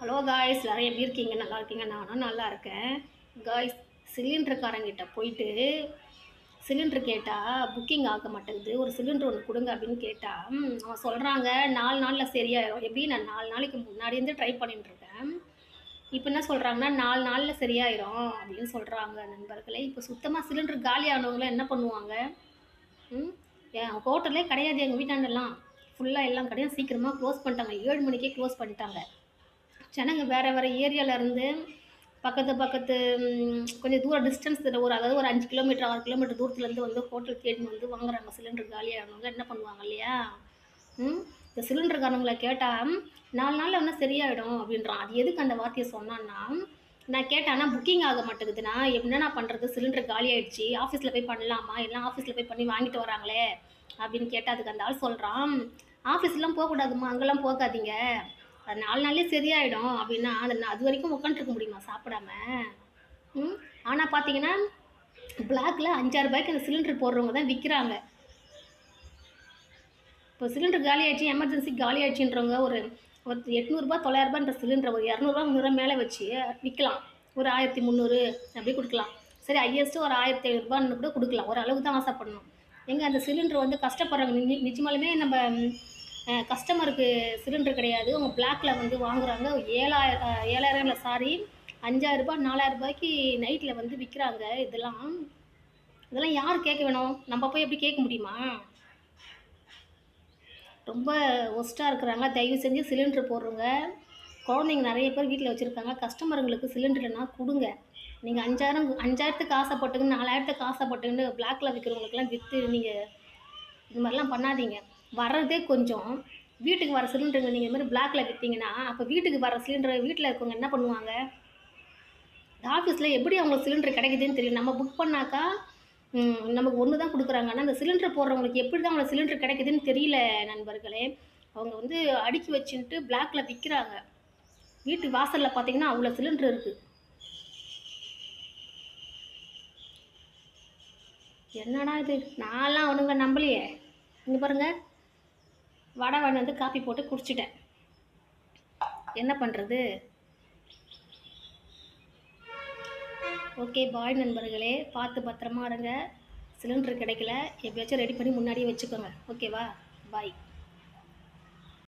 Hello guys, எல்லாரும் எப்படி இருக்கீங்க? நல்லா இருக்கீங்க? நானும் நல்லா இருக்கேன். காய்ஸ், சிலிண்டருக்காரங்கிட்ட போயிட்டு சிலிண்டர் கேட்டால் புக்கிங் ஆக மாட்டேங்குது, ஒரு சிலிண்டர் ஒன்று கொடுங்க அப்படின்னு கேட்டால் அவன் சொல்கிறாங்க 4 நாளில் சரியாயிடும். எப்படி? நான் 4 நாளைக்கு முன்னாடியிருந்து ட்ரை பண்ணிட்டுருக்கேன். இப்போ என்ன சொல்கிறாங்கன்னா 4 நாளில் சரியாயிடும் அப்படின்னு சொல்கிறாங்க நண்பர்களே. இப்போ சுத்தமாக சிலிண்டர் காலி ஆனவங்களாம் என்ன பண்ணுவாங்க? என் ஹோட்டலே கிடையாது எங்கள் வீட்டாண்டெல்லாம். ஃபுல்லாக எல்லாம் கடையும் சீக்கிரமாக க்ளோஸ் பண்ணிட்டாங்க. 7 மணிக்கே க்ளோஸ் பண்ணிட்டாங்க. ஜனங்க வேறு வேறு ஏரியாவிலேருந்து பக்கத்து கொஞ்சம் தூரம் டிஸ்டன்ஸ் அதாவது ஒரு 5 கிலோமீட்டர் 6 கிலோமீட்டர் தூரத்துலேருந்து வந்து ஹோட்டல் தேடின்னு வந்து வாங்குறாங்க. சிலிண்டர் காலியானவங்க என்ன பண்ணுவாங்க இல்லையா? இந்த சிலிண்டருக்காரவங்கள கேட்டால் 4 நாளில் ஒன்றும் சரியாயிடும் அப்படின்றான். அது எதுக்கு அந்த வார்த்தையை சொன்னான்னா, நான் கேட்டேன்னா புக்கிங் ஆக மாட்டேங்குதுண்ணா, என்னண்ணா பண்ணுறது? சிலிண்டர் காலி ஆகிடுச்சி, ஆஃபீஸில் போய் பண்ணலாமா? எல்லாம் ஆஃபீஸில் போய் பண்ணி வாங்கிட்டு வராங்களே அப்படின்னு கேட்டால் அதுக்கு அந்த ஆள் சொல்கிறான், ஆஃபீஸ்லாம் போகக்கூடாதும்மா, அங்கெல்லாம் போகாதீங்க, அது 4 நாள்லேயே சரியாயிடும் அப்படின்னா அது வரைக்கும் உட்காந்துருக்க முடியுமா சாப்பிடாம? ஆனால் பார்த்தீங்கன்னா பிளாக்ல 5-6 ரூபாய்க்கு அந்த சிலிண்டர் போடுறவங்க தான் விற்கிறாங்க. இப்போ சிலிண்டர் காலி ஆயிடுச்சு, எமர்ஜென்சி காலி ஆயிடுச்சுன்றவங்க ஒரு 800 900 சிலிண்டர் ஒரு 200 300 மேலே வச்சு விற்கலாம். ஒரு 1300 அப்படி கொடுக்கலாம். சரி, ஹையஸ்ட்டு ஒரு 1500 கூட கொடுக்கலாம். ஒரு அளவுக்கு தான் ஆசைப்படணும். எங்கே அந்த சிலிண்டர் வந்து கஷ்டப்படுறாங்க. நிஜமாலுமே நம்ம கஸ்டமருக்கு சிலிண்டர் கிடையாது, அவங்க பிளாக்ல வந்து வாங்குறாங்க. 7000 இல்லை, சாரி, 5000 4000 நைட்டில் வந்து விற்கிறாங்க. இதெல்லாம் யார் கேட்க வேணும்? நம்ம போய் எப்படி கேட்க முடியுமா? ரொம்ப ஒஸ்ட்டாக இருக்கிறாங்க. தயவு செஞ்சு சிலிண்டர் போடுறவங்க, குழந்தைங்க நிறைய பேர் வீட்டில் வச்சுருக்காங்க, கஸ்டமருங்களுக்கு சிலிண்டர்னா கொடுங்க. நீங்கள் 5000க்கு ஆசைப்பட்டுங்கன்னு 4000க்கு ஆசைப்பட்டுங்கன்னு பிளாக்ல விற்கிறவங்களுக்குலாம் விற்று நீங்கள் இது மாதிரிலாம் பண்ணாதீங்க. வர்றதே கொஞ்சம், வீட்டுக்கு வர சிலிண்டருங்க நீங்கள் இது மாதிரி பிளாக்ல விற்றீங்கன்னா, அப்போ வீட்டுக்கு வர சிலிண்டர் வீட்டில் இருக்கவங்க என்ன பண்ணுவாங்க? ஆஃபீஸில் எப்படி அவங்களுக்கு சிலிண்டர் கிடைக்குதுன்னு தெரியும். நம்ம புக் பண்ணாக்கா நமக்கு ஒன்று தான் கொடுக்குறாங்க. ஆனால் அந்த சிலிண்டர் போடுறவங்களுக்கு எப்படி தான் அவங்களுக்கு சிலிண்டர் கிடைக்குதுன்னு தெரியல நண்பர்களே. அவங்க வந்து அடுக்கி வச்சுட்டு பிளாக்ல விற்கிறாங்க. வீட்டு வாசலில் பார்த்தீங்கன்னா அவ்வளோ சிலிண்டர் இருக்குது. என்னடா இது, நான்லாம் அவனுங்க நம்பலையே. இங்கே பாருங்கள், வடை வாங்கி வந்து காப்பி போட்டு குடிச்சிட்டேன். என்ன பண்ணுறது? ஓகே, பாய் நண்பர்களே, பார்த்து பத்திரமா இருங்க. சிலிண்டர் கிடைக்கல, எப்படியாச்சும் ரெடி பண்ணி முன்னாடியே வச்சுக்கோங்க. ஓகேவா? பாய்.